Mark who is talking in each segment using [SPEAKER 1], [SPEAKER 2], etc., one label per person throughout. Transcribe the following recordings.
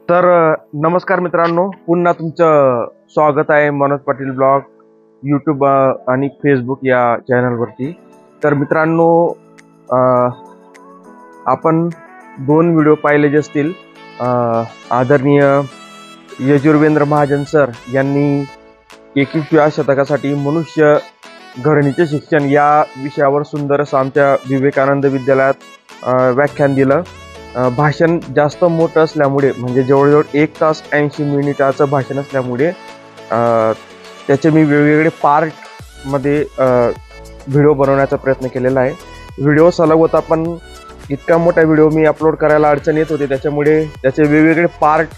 [SPEAKER 1] नमस्कार मित्रांनो, पुन्हा तुमचं स्वागत आहे मनोज पाटील ब्लॉग यूट्यूब आणि फेसबुक या चॅनलवरती। तर मित्रांनो, आपण 2 व्हिडिओ पाहिलेले असतील। आदरणीय यजुर्वेंद्र महाजन सर यांनी 21व्या शतकासाठी मनुष्य घडणीचे शिक्षण या विषयावर सुंदर असं आमच्या विवेकानंद विद्यालयात व्याख्यान दिलं। भाषण जास्त मोठं असल्यामुळे म्हणजे जवळजवळ 1 तास 80 मिनिटाचं भाषण असल्यामुळे त्याचे मी वेगवेगळे पार्टमध्ये व्हिडिओ बनवण्याचा प्रयत्न केलेला आहे। व्हिडिओ सलग होता, पण इतका मोठा व्हिडिओ मी अपलोड करायला अडचण येत होती, त्याच्यामुळे त्याचे वेगवेगळे पार्ट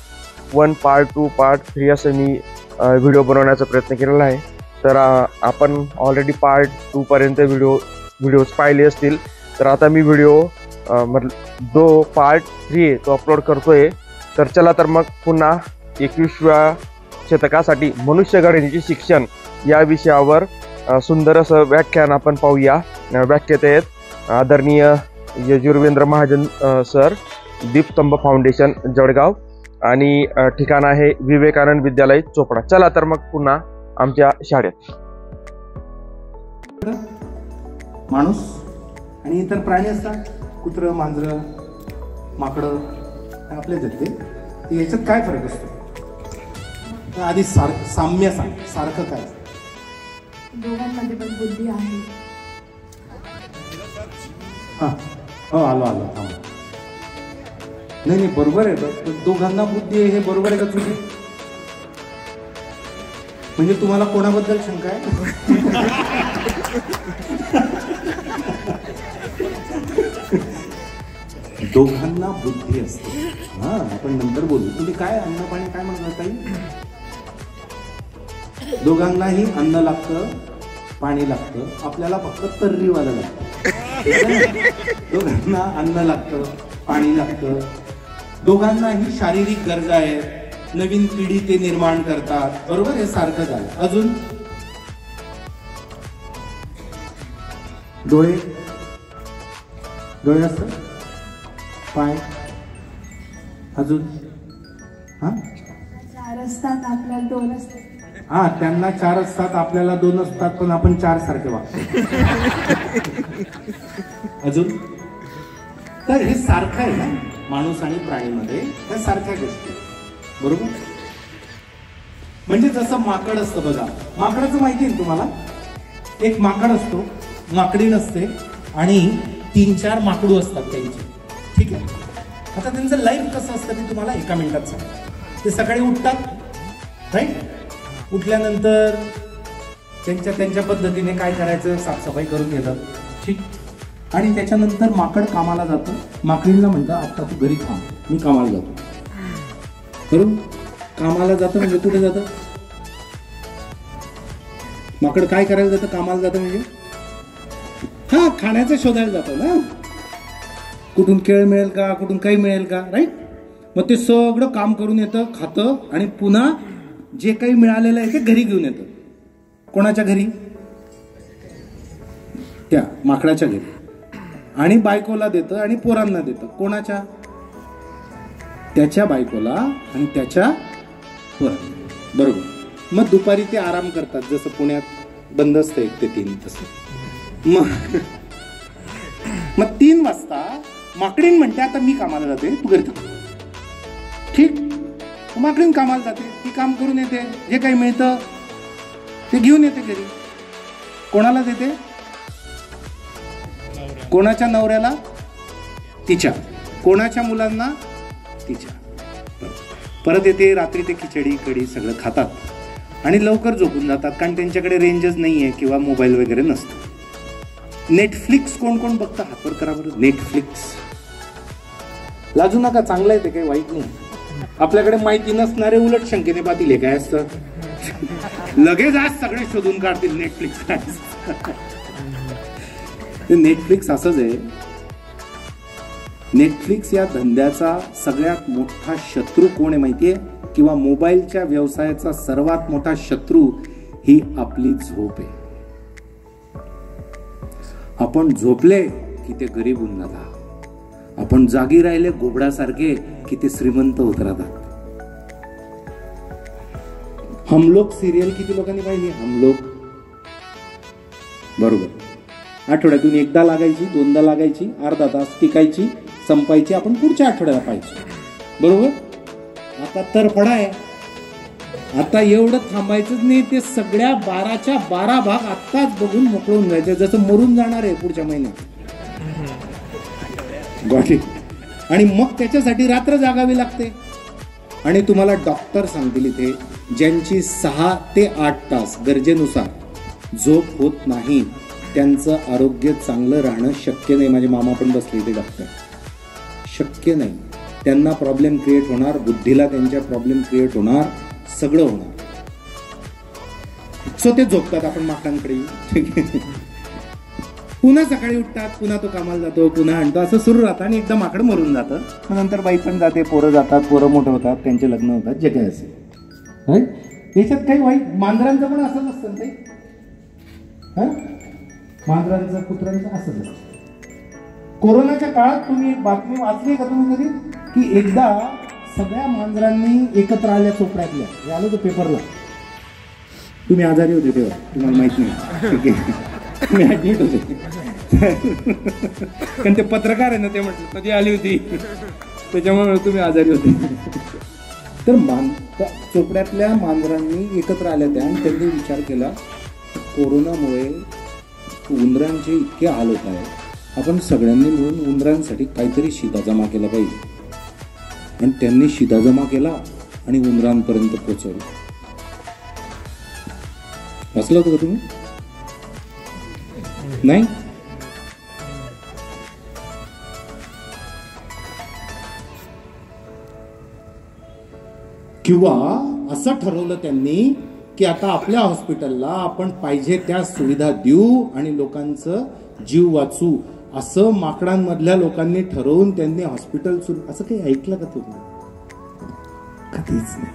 [SPEAKER 1] 1, पार्ट 2, पार्ट 3 असं मी व्हिडिओ बनवण्याचा प्रयत्न केलेला आहे। तर आपण ऑलरेडी पार्ट 2 पर्यंत व्हिडिओज पाहिले असतील। तर आता मी व्हिडिओ जो पार्ट 3 आहे तो अपलोड करतोय। तर चला तर मग पुन्हा 21व्या शतकासाठी मनुष्य घडणीचे शिक्षण या विषयावर सुंदर असं व्याख्यान आपण पाहूया। व्याख्याते आहेत आदरणीय यजुर्वेंद्र महाजन सर, दीपस्तंभ फाउंडेशन जळगाव, आणि ठिकाण आहे विवेकानंद विद्यालय चोपडा। चला तर मग पुन्हा आमच्या शाळेत।
[SPEAKER 2] माणूस आणि इतर प्राणी असतात, कुत्रं, मांजरं, माकडं, आपले जगते, याच्यात काय फरक असतो? आधी साम्य सांग, सारखं काय?
[SPEAKER 3] दोघांमध्ये पण बुद्धी आहे।
[SPEAKER 2] हां, हो, आलो नाही बरोबर आहे। दोघांना बुद्धी आहे हे बरोबर आहे का तुझी? म्हणजे तुम्हाला कोणाबद्दल शंका आहे? दोघांना बुद्धी असते। आपण नंतर बोलू। तुम्ही काय अन्न पाणी काय म्हणत ताई? दोघांनाही अन्न लागतं, पाणी लागतं, आपल्याला फक्त तर्रीवाला लागतं। दोघांना अन्न लागतं, पाणी लागतं, दोघांनाही शारीरिक गरजा आहेत, नवीन पिढी ते निर्माण करतात, बरोबर? हे सारखं झालं। अजून डोळे असतात, पाय, अजून
[SPEAKER 3] 4 असतात, आपल्याला 2 असतात।
[SPEAKER 2] त्यांना 4 असतात, आपल्याला 2 असतात, पण आपण 4 सारखे वागतो। अजून तर हे सारखं आहे ना, माणूस आणि प्राणीमध्ये ह्या सारख्या गोष्टी, बरोबर? म्हणजे जसं माकड असतं बघा, माकडाचं माहिती आहे तुम्हाला? एक माकड असतो, माकडी नसते, आणि 3-4 माकडू असतात त्यांची, ठीक आहे? आता त्यांचं लाईफ कसं असतं ते तुम्हाला एका मिनिटात सांग। ते सकाळी उठतात, राईट? उठल्यानंतर त्यांच्या पद्धतीने काय करायचं, साफसफाई करून घेतात, ठीक? आणि त्याच्यानंतर माकड कामाला जातं। माकडीला म्हणतं आता तू घरी थांब, मी कामाला जातो, बरोबर? कामाला जातं म्हणजे कुठे जातं? माकड काय करायला जातं? कामाला जातं म्हणजे खाण्याचं शोधायला जातं ना, कुठून केळ मिळेल का, कुठून काही मिळेल का, राईट? मग ते सगळं काम करून येतं, खातं, आणि पुन्हा जे काही मिळालेलं आहे ते घरी घेऊन येतं। कोणाच्या घरी? त्या माकडाच्या घरी, आणि बायकोला देतं आणि पोरांना देतं। कोणाच्या? त्याच्या बायकोला आणि त्याच्या पोरांना, बरोबर? मग दुपारी ते आराम करतात, जसं पुण्यात बंद असतं 1 ते 3 तसं। मग 3 वाजता माकडीन म्हणते आता मी कामाला जाते, तू घरी थांब, ठीक? माकडीन कामाला जाते, ती काम करून येते, जे काही मिळतं ते घेऊन येते घरी। कोणाला देते? कोणाच्या नवऱ्याला? तिच्या. कोणाच्या मुलांना? तिच्या। परत येते, रात्री ते खिचडी कढी सगळं खातात आणि लवकर झोपून जातात, कारण त्यांच्याकडे रेंजच नाही आहे किंवा मोबाईल वगैरे नसतं। नेटफ्लिक्स कोण बघतं? हातवर करा बरं। नेटफ्लिक्स, लाजू नका, चांगलं आहे ते, काही वाईट नाही। आपल्याकडे माहिती नसणारे उलट शंकेने पाहतील हे काय असतं, लगेच आज सगळे शोधून काढतील नेटफ्लिक्स काय असतं। नेटफ्लिक्स असंच आहे। नेटफ्लिक्स या धंद्याचा सगळ्यात मोठा शत्रू कोण आहे माहितीये? किंवा मोबाईलच्या व्यवसायाचा सर्वात मोठा शत्रू ही आपली झोप आहे। आपण झोपले की ते गरीब होऊन जातात, आपण जागी राहिले घोबडासारखे की ते श्रीमंत होत राहतात। हम लोग सिरियल किती लोकांनी पाहिली? हम लोग, बरोबर. आठवड्यातून एकदा लागायची, दोनदा लागायची, अर्धा तास टिकायची, संपायची, आपण पुढच्या आठवड्याला पाहायचो, बरोबर. आता तर आहे, आता एवढं थांबायचंच नाही, ते सगळ्या 12च्या 12 भाग आत्ताच बघून मोकळून जायचं, जसं मरून जाणार आहे पुढच्या महिन्यात. आणि मग त्याच्यासाठी रात्र जागावी लागते. आणि तुम्हाला डॉक्टर सांगतील इथे, ज्यांची 6 ते 8 तास गरजेनुसार झोप होत नाही, त्यांचं आरोग्य चांगलं राहणं शक्य नाही. माझे मामा पण बसले इथे डॉक्टर. शक्य नाही. त्यांना प्रॉब्लेम क्रिएट होणार, बुद्धीला त्यांच्या प्रॉब्लेम क्रिएट होणार, सगळं होणार. सो ते झोपतात, आपण माकांकडे येऊ, ठीक आहे. पुन्हा सकाळी उठतात, पुन्हा तो कामाला जातो, पुन्हा आणतो, असं सुरू राहतं. आणि एकदा माकड मरून जातं, मग नंतर बाई पण जाते, पोरं जातात, पोरं मोठं होतात, त्यांचे लग्न होतात, जे काही असेल. याच्यात काही वाईट. मांजरांचं पण असंच असतं ते, मांजरांचं कुत्र्यांचं असंच असतं. कोरोनाच्या काळात तुम्ही एक बातमी वाचली का तुम्ही कधी, की एकदा सगळ्या मांजरांनी एकत्र आल्या चोपड्यातल्या, हे आलं तर पेपरला. तुम्ही आजारी होते तेव्हा, तुम्हाला माहित नाही, ठीक आहे, तुम्ही ऍडमिट होते. कारण ते पत्रकार आहे ना, ते म्हटलं कधी आली होती, त्याच्यामुळे तुम्ही आजारी होते. तर चोपड्यातल्या मांजरांनी एकत्र आल्या त्या, आणि त्यांनी विचार केला कोरोनामुळे उंदरांचे इतके हाल होत आहे, आपण सगळ्यांनी मिळून उंदरांसाठी काहीतरी शिदा जमा केला पाहिजे. आणि त्यांनी शिदा जमा केला आणि उंदरांपर्यंत पोहोचवलं. वाचलं होतं का तुम्ही? नाही. किंवा असं ठरवलं त्यांनी की आता आपल्या हॉस्पिटलला आपण पाहिजे त्या सुविधा देऊ आणि लोकांचं जीव वाचू, असं माकडांमधल्या लोकांनी ठरवून त्यांनी हॉस्पिटल सुरू. असं काही ऐकलं का तुम्ही? कधीच नाही.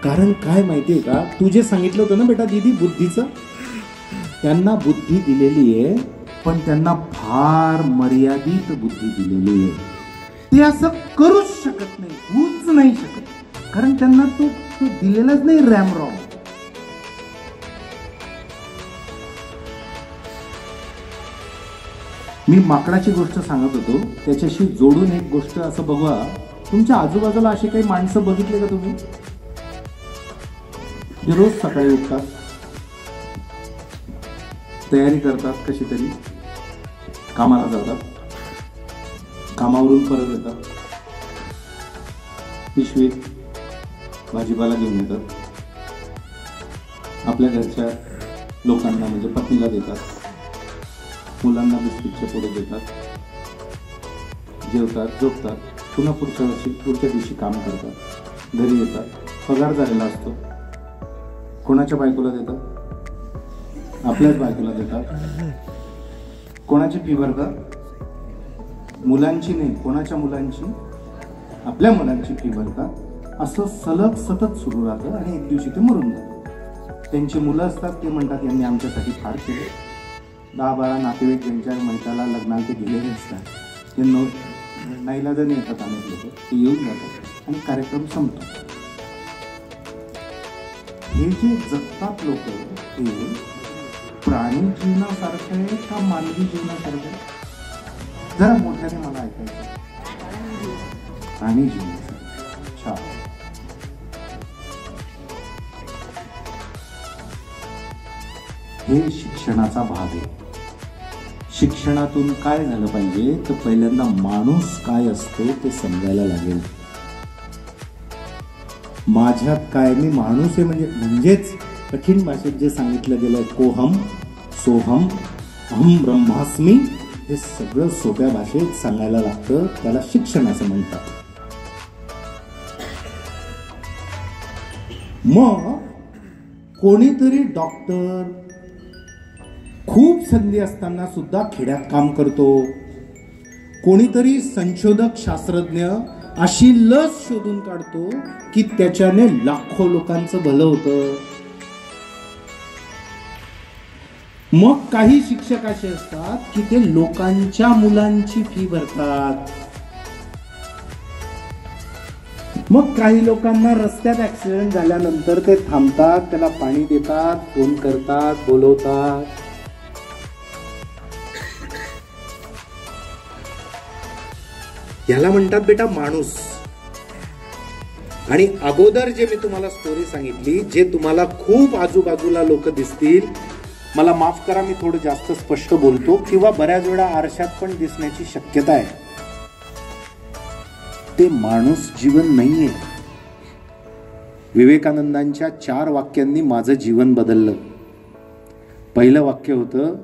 [SPEAKER 2] कारण काय माहितीये का, तू जे सांगितलं होतं ना बेटा दीदी बुद्धीचं, त्यांना बुद्धी दिलेली आहे, पण त्यांना फार मर्यादित बुद्धी दिलेली आहे. ते असं करूच शकत नाही, होऊच नाही शकत, कारण त्यांना तो दिलेलाच नाही रॅम रॉम. मी माकडाची गोष्ट सांगत होतो, त्याच्याशी जोडून एक गोष्ट असं बघा. तुमच्या आजूबाजूला अशी काही माणसं बघितले का तुम्ही, जे रोज सकाळी उठतात, तयारी करतात, कशी तरी कामाला जातात, कामावरून परत येतात, पिशवीत भाजीपाला घेऊन येतात, आपल्या घरच्या लोकांना म्हणजे पत्नीला देतात, मुलांना बिस्किटचे पुढे देतात, जेवतात, झोपतात, पुन्हा पुढच्या दिवशी काम करतात, घरी येतात, पगार झालेला असतो. कोणाच्या बायकोला देतात? आपल्याच बायकोला देतात. कोणाची फी भरतात? मुलांची नाही, कोणाच्या मुलांची? आपल्या मुलांची फी भरतात. असं सलग सतत सुरू राहतं आणि एक दिवशी ते मरून जातात. त्यांची मुलं असतात, ते म्हणतात यांनी आमच्यासाठी फार केले. 10-12 नातेवाईक त्यांच्या मैताला लग्नाला ते गेलेले असतात, ते नाईलाजाने येतात, अनेक लोक ते येऊन जातात आणि कार्यक्रम संपतो. हे जे जगतात लोक, हे प्राणी जीवनासारखं आहे का मानवी जीवनासारखं आहे? जरा मोठ्याने मला ऐकायचं. प्राणी जीवनासारखं. छान. हे शिक्षणाचा भाग आहे. शिक्षणातून काय झालं पाहिजे तर पहिल्यांदा माणूस काय असतो ते समजायला लागेल. माझ्यात काय, मी माणूस आहे म्हणजेच कठीण भाषेत जे सांगितलं गेलंय, कोहम सोहम अहम ब्रह्मास्मी, हे सगळं सोप्या भाषेत सांगायला लागतं. त्याला शिक्षण असं म्हणतात. मग कोणीतरी डॉक्टर खूप संधी असताना सुद्धा खेड्यात काम करतो. कोणीतरी संशोधक शास्त्रज्ञ अशी लस शोधून काढतो की त्याच्याने लाखो लोकांचं भलं होतं. मग काही शिक्षक असे असतात की ते लोकांच्या मुलांची फी भरतात. मग काही लोकांना रस्त्यात ऍक्सिडेंट झाल्यानंतर ते थांबतात, त्याला पाणी देतात, फोन करतात, बोलवतात. याला म्हणतात बेटा माणूस. आणि अगोदर जे मी तुम्हाला स्टोरी सांगितली, जे तुम्हाला खूप आजूबाजूला लोक दिसतील, मला माफ करा मी थोडं जास्त स्पष्ट बोलतो किंवा बऱ्याच वेळा आरशात पण दिसण्याची शक्यता आहे, ते माणूस जीवन नाहीये. विवेकानंदांच्या 4 वाक्यांनी माझं जीवन बदललं. पहिलं वाक्य होतं,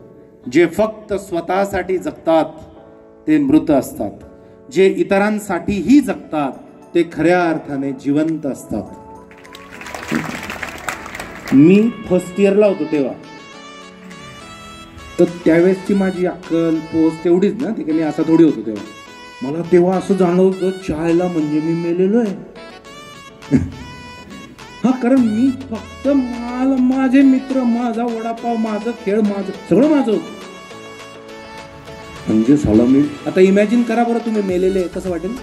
[SPEAKER 2] जे फक्त स्वतःसाठी जगतात ते मृत असतात, जे इतरांसाठीही जगतात ते खऱ्या अर्थाने जिवंत असतात. मी फर्स्ट इयरला होतो तेव्हा, तर त्यावेळेसची माझी अक्कल पोस्ट तेवढीच ना, ठीक आहे, मी असा थोडी होतो तेव्हा. मला तेव्हा असं जाणवतं, चायला म्हणजे मी मेलेलो आहे. हा, कारण मी फक्त माझे मित्र, माझा वडापाव, माझं खेळ, माझं सगळं माझं होतं. म्हणजे झालं मी. आता इमॅजिन करा बरं, तुम्ही मेलेले, कसं वाटेल?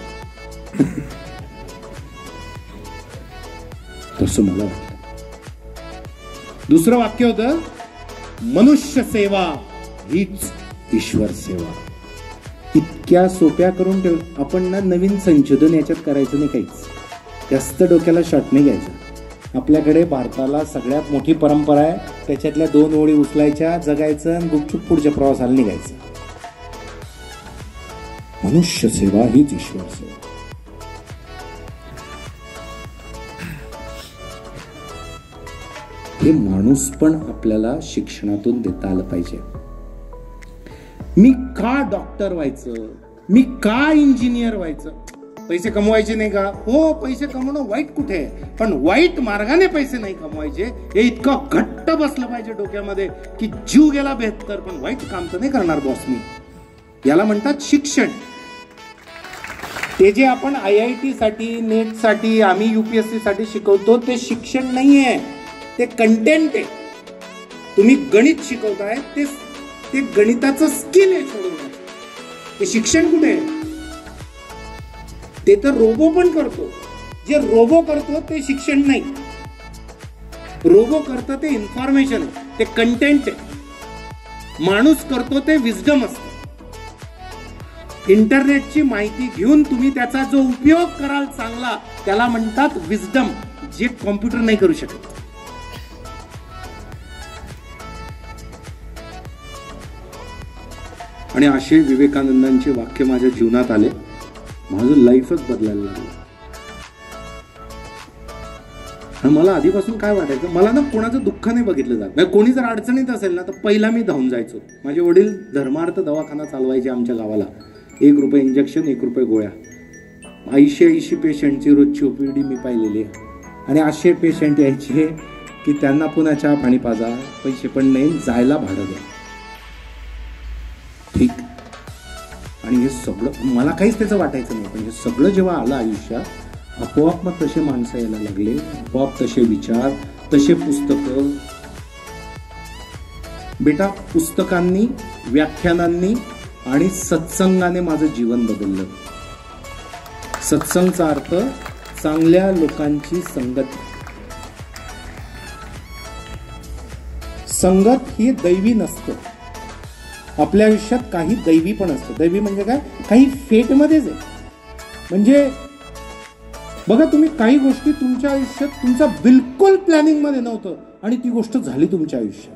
[SPEAKER 2] तसं मला वाटतं. दुसरं वाक्य होतं, मनुष्य सेवा हीच ईश्वर सेवा. इतक्या सोप्या करून ठेव. आपण ना नवीन संशोधन याच्यात करायचं नाही, काहीच जास्त डोक्याला शॉट नाही घ्यायचं. आपल्याकडे भारताला सगळ्यात मोठी परंपरा आहे, त्याच्यातल्या 2 ओळी उचलायच्या, जगायचं आणि गुपचूप पुढच्या प्रवासाला निघायचं. मनुष्य सेवा हीच ईश्वर सेवा. हे माणूस पण आपल्याला शिक्षणातून देता आलं पाहिजे. मी का डॉक्टर व्हायचं, मी का इंजिनियर व्हायचं? पैसे कमवायचे नाही का? हो, पैसे कमवणं वाईट कुठे आहे, पण वाईट मार्गाने पैसे नाही कमवायचे हे इतकं घट्ट बसलं पाहिजे डोक्यामध्ये की जीव गेला बेहत्तर, पण वाईट काम तर नाही करणार बॉस मी. याला म्हणतात शिक्षण. ते जे आपण IIT साठी, नेट साठी, आम्ही UPSC साठी शिकवतो ते शिक्षण नाहीये, ते कंटेंट आहे. तुम्ही गणित शिकवताय ते गणिताचं स्किल आहे, सोडून ते शिक्षण कुठे आहे? ते तर रोबो पण करतो. जे रोबो करतो ते शिक्षण नाही. रोबो करतो ते इन्फॉर्मेशन आहे, ते कंटेंट आहे. माणूस करतो ते विजडम असतं. इंटरनेटची माहिती घेऊन तुम्ही त्याचा जो उपयोग कराल चांगला, त्याला म्हणतात विजडम, जे कॉम्प्युटर नाही करू शकत. आणि असे विवेकानंदांचे वाक्य माझ्या जीवनात आले, माझं लाईफच बदलायला लागलं. मला आधीपासून काय वाटायचं, मला ना कोणाचं दुःख नाही बघितलं जात. कोणी जर अडचणीत असेल ना, तर पहिला मी धावून जायचो. माझे वडील धर्मार्थ दवाखाना चालवायचे आमच्या गावाला. 1 रुपये इंजेक्शन, 1 रुपये गोळ्या. 80 पेशंटची रोजची OPD मी पाहिलेली आहे. आणि असे पेशंट यायचे की त्यांना पुन्हा चहा पाणी पाजा, पैसे पण नाही, जायला भाडं द्या. ठीक. आणि हे सगळं मला काहीच त्याचं वाटायचं नाही, पण हे सगळं जेव्हा आलं आयुष्यात, आपोआप मग तसे माणसं यायला लागले, आपोआप तसे विचार, तसे पुस्तकं. बेटा, पुस्तकांनी, व्याख्यानांनी आणि सत्संगाने माझं जीवन बदललं. सत्संगचा अर्थ चांगल्या लोकांची संगत. संगत ही दैवी नसतं. आपल्या आयुष्यात काही दैवी पण असतं. दैवी म्हणजे काय? काही फेटमध्येच आहे. म्हणजे बघा, तुम्ही काही गोष्टी तुमच्या आयुष्यात तुमचा बिलकुल प्लॅनिंग मध्ये नव्हतं आणि ती गोष्ट झाली तुमच्या आयुष्यात.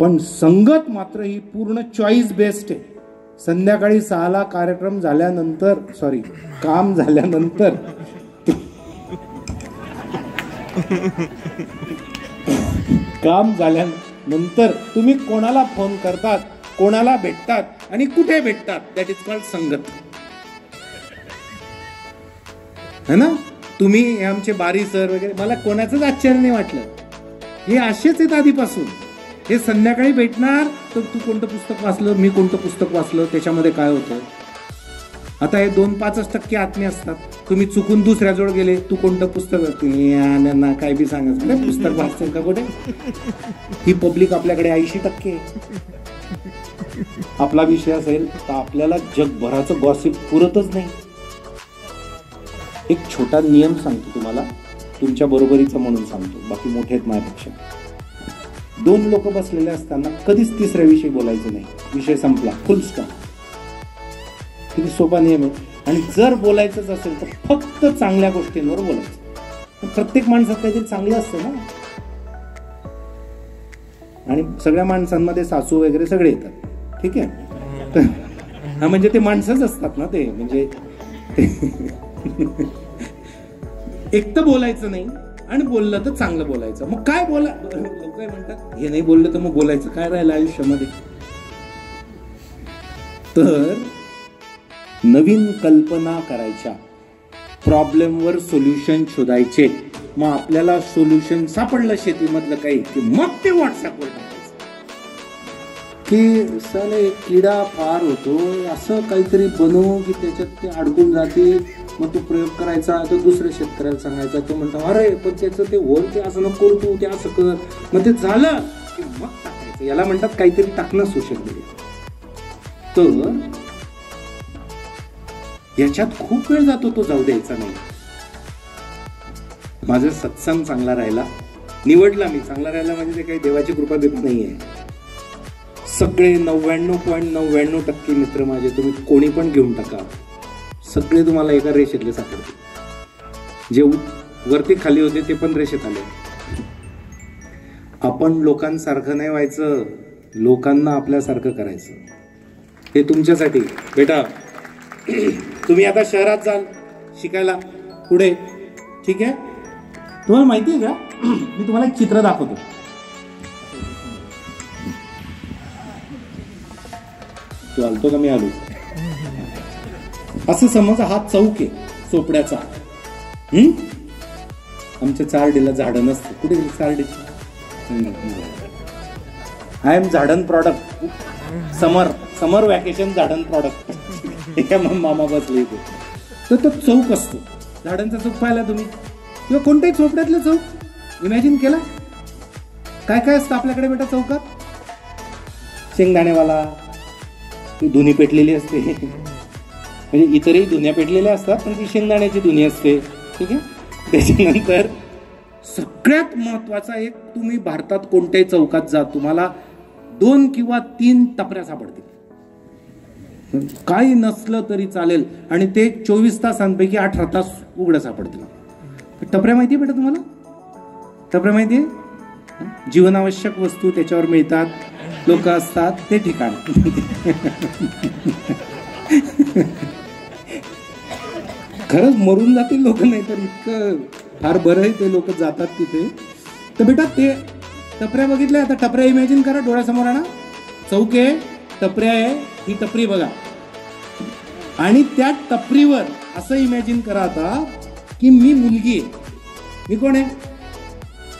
[SPEAKER 2] पण संगत मात्र ही पूर्ण चॉईस बेस्ड आहे. संध्याकाळी 6ला कार्यक्रम झाल्यानंतर, काम झाल्यानंतर काम झाल्यानंतर तुम्ही कोणाला फोन करतात, कोणाला भेटतात आणि कुठे भेटतात, दॅट इज कॉल्ड संगत. है ना? तुम्ही आमचे बारी सर वगैरे, मला कोणाचंच आश्चर्य नाही वाटलं. हे असेच आहेत आधीपासून. हे संध्याकाळी भेटणार, तर तू कोणतं पुस्तक वाचलं, मी कोणतं पुस्तक वाचलं, त्याच्यामध्ये काय होतं. आता हे 2-5% आत्मे असतात. तुम्ही चुकून दुसऱ्याजवळ गेले, तू कोणतं पुस्तक, काय बी सांगायचं, पुस्तक वाचतं का कुठे. ही पब्लिक आपल्याकडे 80%. आपला विषय असेल तर आपल्याला जगभराचं गॉसिप पुरतच नाही. एक छोटा नियम सांगतो तुम्हाला, तुमच्या बरोबरीचा म्हणून सांगतो, बाकी मोठे आहेत माझ्यापेक्षा. 2 लोक बसलेले असताना कधीच तिसऱ्याविषयी बोलायचं नाही. विषय संपला, फुल स्टॉप. किती सोपा नियम आहे. आणि जर बोलायचंच असेल तर फक्त चांगल्या गोष्टींवर बोलायचं. प्रत्येक माणसात काहीतरी चांगलं असतं ना, आणि सगळ्या माणसांमध्ये सासू वगैरे सगळे येतात. ठीक आहे, हा म्हणजे ते माणसंच असतात ना ते, म्हणजे एक तर बोलायचं नाही, आणि बोललं तर चांगलं बोलायचं. मग काय बोला, लोक काय म्हणतात, हे नाही बोललं तर मग बोलायचं काय राहिलं आयुष्यामध्ये. तर नवीन कल्पना करायच्या, प्रॉब्लेमवर सोल्युशन शोधायचे. मग आपल्याला सोल्युशन सापडलं शेतीमधलं काही की मग ते व्हॉट्सअपवर टाकायचं की साले किडा फार होतो, असं काहीतरी बनवू की त्याच्यात ते अडकून जाते. मग तो प्रयोग करायचा, तो दुसऱ्या शेतकऱ्याला सांगायचा, तो म्हणतो अरे पण त्याचं ते होल, ते असं नको करू, तू ते असं कर. मग ते झालं की मग टाकायचं. याला म्हणतात काहीतरी टाकणं सोशल मीडिया. तर याच्यात खूप वेळ जातो, तो जाऊ द्यायचा नाही. माझा सत्संग चांगला राहिला, निवडला मी चांगला राहिला, म्हणजे ते काही देवाची कृपा देत नाहीये. सगळे 99.99% मित्र माझे, तुम्ही कोणी पण घेऊन टाका, सगळे तुम्हाला एका रेषेतले सापडतील. जे वरती खाली होते ते पण रेषेत आले. आपण लोकांसारखं नाही व्हायचं, लोकांना आपल्यासारखं करायचं. हे तुमच्यासाठी बेटा. तुम्ही आता शहरात जाल शिकायला पुढे, ठीक आहे. तुम्हाला माहिती आहे का, मी तुम्हाला एक चित्र दाखवतो. तू आलतो का मी आलो. असं समज हा चौक आहे चोपड्याचा. आमच्या चारडीला झाडं नसते. कुठे गेली चारडीची. आय एम झाडन प्रॉडक्ट. समर वॅकेशन झाडन प्रॉडक्ट. मामा बसले इथे. तर तो चौक असतो, झाडांचा चौक पाहिला तुम्ही, किंवा कोणत्याही चोपड्यातलं चौक इमॅजिन केला. काय काय असतं आपल्याकडे बेटा चौकात. शेंगदाणेवाला, धुनी पेटलेली असते, म्हणजे इतरही धुन्या पेटलेल्या असतात, पण ती शेंगदाण्याची धुनी असते. ठीक आहे. त्याच्यानंतर सगळ्यात महत्वाचा एक, तुम्ही भारतात कोणत्याही चौकात जा, तुम्हाला 2 किंवा 3 टपऱ्या सापडतील. काही नसलं तरी चालेल, आणि ते 24 तासांपैकी 18 तास उघडं सापडतील. टपऱ्या माहिती आहे बेटा तुम्हाला. टपऱ्या माहिती आहे. जीवनावश्यक वस्तू त्याच्यावर मिळतात, लोक असतात, ते ठिकाण. खरंच मरून जातील लोक, नाही तर इतकं फार बरं आहे ते लोक जातात तिथे. तर बेटा ते टपऱ्या बघितल्या. आता टपऱ्या इमॅजिन करा डोळ्यासमोर आणा. चौक आहे, टपऱ्या आहे, ही टपरी बघा, आणि त्या टपरीवर असं इमॅजिन करा आता की मी मुलगी आहे. मी कोण आहे.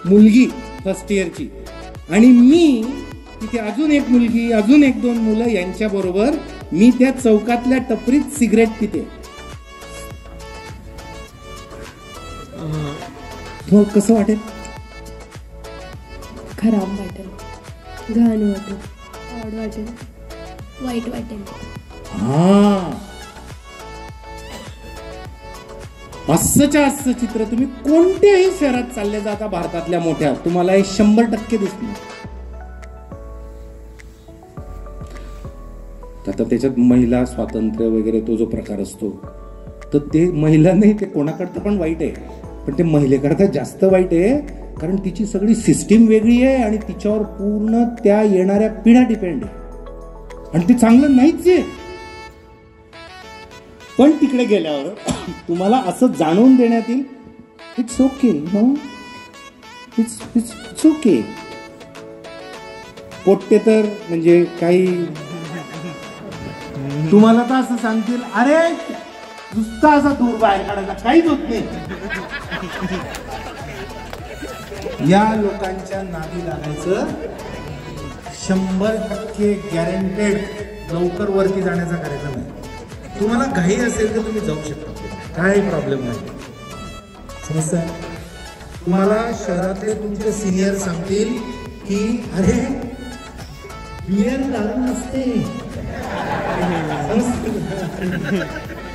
[SPEAKER 2] मुलगी फर्स्ट इयरची, आणि मी तिथे अजून एक मुलगी, अजून 1-2 मुलं, यांच्या बरोबर मी त्या चौकातल्या टपरीत सिगरेट पिते. तो कसं वाटेल.
[SPEAKER 3] खराब वाटेल, घाण वाटेल, ऑड वाटेल, वाईट वाटेल.
[SPEAKER 2] हा, असंच्या असं चित्र तुम्ही कोणत्याही शहरात चालले जाता भारतातल्या मोठ्या, तुम्हाला हे 100% दिसणार. आता त्याच्यात महिला स्वातंत्र्य वगैरे तो जो प्रकार असतो, तर ते महिला नाही, ते कोणाकडतं पण वाईट आहे, पण ते महिलेकरता जास्त वाईट आहे, कारण तिची सगळी सिस्टीम वेगळी आहे आणि तिच्यावर पूर्ण त्या येणाऱ्या पिढ्या डिपेंड आहे, आणि ते चांगलं नाहीच आहे. पण तिकडे गेल्यावर तुम्हाला असं जाणून देण्यात येईल, it's okay, no, it's okay. पोट्टे तर म्हणजे काही तुम्हाला तर असं सांगतील, अरे नुसता असा दूर बाहेर काढायला काहीच होत नाही. या लोकांच्या नादी लागायचं 100% गॅरंटेड. लवकर वरती जाण्याचा कार्यक्रम आहे. तुम्हाला घाई असेल तर तुम्ही जाऊ शकता, काही प्रॉब्लेम नाही. समजतं. तुम्हाला शहरातले तुमचे सिनियर सांगतील की अरे बियर दारू नसते,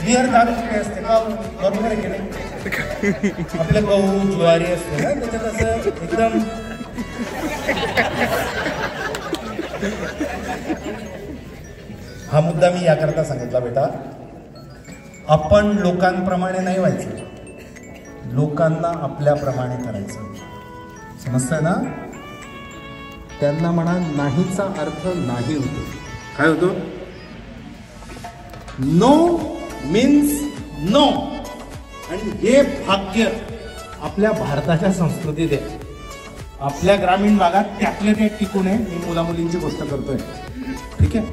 [SPEAKER 2] बियर दारू कुठे असते का बरोबर आहे की नाही? आपलं गहू ज्वारी असते ना त्याच्यात असं एकदम हा मुद्दा मी याकरता सांगितला बेटा, आपण लोकांप्रमाणे नाही व्हायचं, लोकांना आपल्याप्रमाणे करायचं. समजतंय ना? त्यांना म्हणा नाहीचा अर्थ नाही होतो. काय होतो? No means no. आणि हे भाग्य आपल्या भारताच्या संस्कृतीत आहे. आपल्या ग्रामीण भागात त्यातल्या त्यात टिकून आहे. मी मुला मुलींची गोष्ट करतोय, ठीक आहे?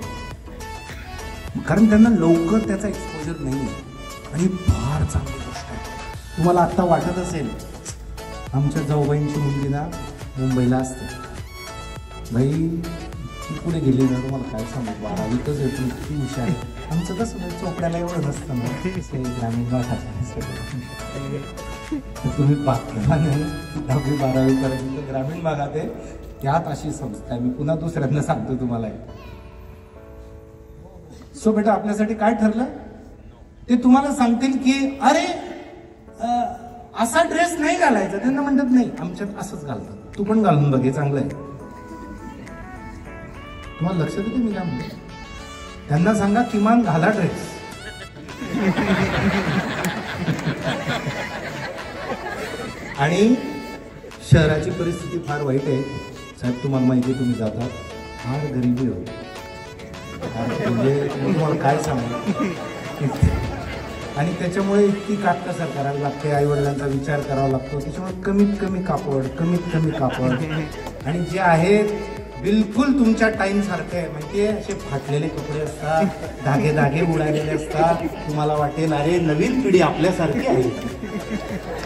[SPEAKER 2] कारण त्यांना लवकर त्याचा एक्सपोजर नाही आहे आणि फार चांगली गोष्ट आहे. तुम्हाला आत्ता वाटत असेल आमच्या जाऊबाईंची मुलगी ना मुंबईला असते, भाई ती पुढे गेली ना तुम्हाला काय सांगू, 12वीतच येतो, किती हुशार आहे. आमचं कसं नाही, चोपड्याला एवढं नसतं ना, ग्रामीण भागात तुम्ही पाहता नाही 10वी 12वी पर्यंत ग्रामीण भागात आहे. त्यात अशी संस्था आहे. मी पुन्हा दुसऱ्यांना सांगतो तुम्हाला. सो बेटा आपल्यासाठी काय ठरलं ते तुम्हाला सांगतील की अरे असा ड्रेस नाही घालायचा. त्यांना म्हणतात नाही आमच्यात असंच घालतात, तू पण घालून बघ, हे चांगलं आहे. तुम्हाला लक्षात येते मी काय म्हणतो? त्यांना सांगा किमान घाला ड्रेस. आणि शहराची परिस्थिती फार वाईट आहे साहेब, तुम्हाला माहिती, तुम्ही जातात फार गरिबी होती. म्हणजे तुम्हाला काय सांगू, आणि त्याच्यामुळे इतकी काटकसर करावी लागते, आईवडिलांचा विचार करावा लागतो. त्याच्यामुळे कमीत कमी कापड आणि जे आहेत बिलकुल तुमच्या टाइम सारखं आहे. माहितीये, असे फाटलेले कपडे असतात, धागे उडालेले असतात. तुम्हाला वाटेल अरे नवीन पिढी आपल्यासारखी आहे.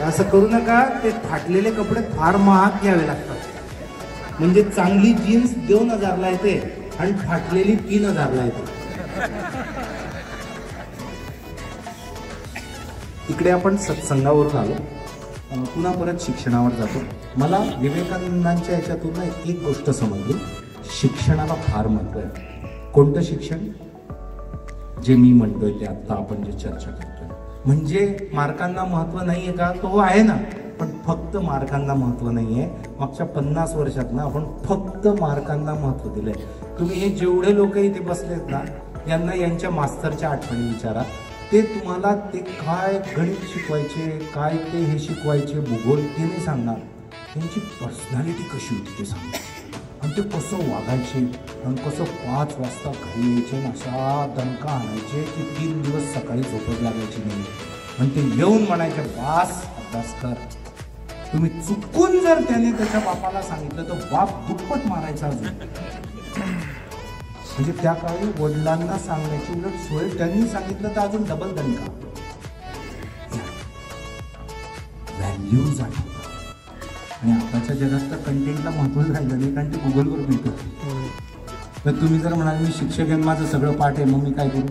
[SPEAKER 2] असं करू नका. ते फाटलेले कपडे फार महाग घ्यावे लागतात. म्हणजे चांगली जीन्स 2000ला येते आणि फाटलेली 3000ला येते. इकडे आपण सत्संगावरून आलो, पुन्हा परत शिक्षणावर जातो. मला विवेकानंदांच्या याच्यातून एक गोष्ट समजली, शिक्षणाला फार महत्व आहे. कोणतं शिक्षण? जे मी म्हणतोय ते आत्ता आपण जे चर्चा करतोय. म्हणजे मार्कांना महत्व नाहीये का? तो आहे ना, पण फक्त मार्कांना महत्व नाहीये. मागच्या 50 वर्षात ना आपण फक्त मार्कांना महत्व दिलंय. तुम्ही हे जेवढे लोक इथे बसलेत ना, यांना यांच्या मास्तरच्या आठवणी विचारा. ते तुम्हाला ते काय गणित शिकवायचे, काय ते हे शिकवायचे, भूगोल, ते नाही सांगणार. त्यांची पर्सनॅलिटी कशी होती ते सांगणार. आणि ते कसं वागायचे आणि कसं 5 वाजता घरी यायचे, अशा दणका आणायचे की 3 दिवस सकाळी झोपत लागायची नाही. आणि ते येऊन म्हणायचे बास अभ्यास कर. तुम्ही चुकून जर त्याने त्याच्या बापाला सांगितलं तर बाप दुप्पट मारायचा अजून. म्हणजे त्या काळी वडिलांना सांगण्याची उलट सोय, त्यांनी सांगितलं तर अजून डबल दणका. व्हॅल्यूज आहे. आणि आताच्या जगात तर कंटेंटला महत्वच राहिलं नाही, कारण ते गुगलवर मिळतं. तर तुम्ही जर म्हणाल मी शिक्षक आहे, माझं सगळं पाठ आहे, मग मी काय करू?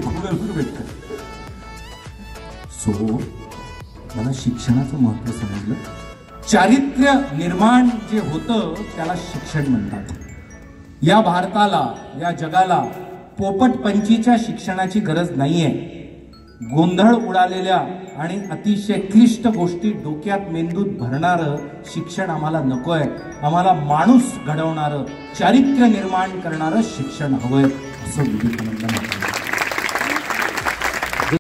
[SPEAKER 2] गुगलवर भेटतं. सो मला शिक्षणाचं महत्व समजलं. चारित्र्य निर्माण जे होतं त्याला शिक्षण म्हणतात. या भारताला, या जगाला पोपटपंचीच्या शिक्षणाची गरज नाहीये. गोंधळ उडालेल्या आणि अतिशय क्लिष्ट गोष्टी डोक्यात मेंदूत भरणारं शिक्षण आम्हाला नकोय. आम्हाला माणूस घडवणारं, चारित्र्य निर्माण करणारं शिक्षण हवंय, असं विवेकानंद म्हणतात.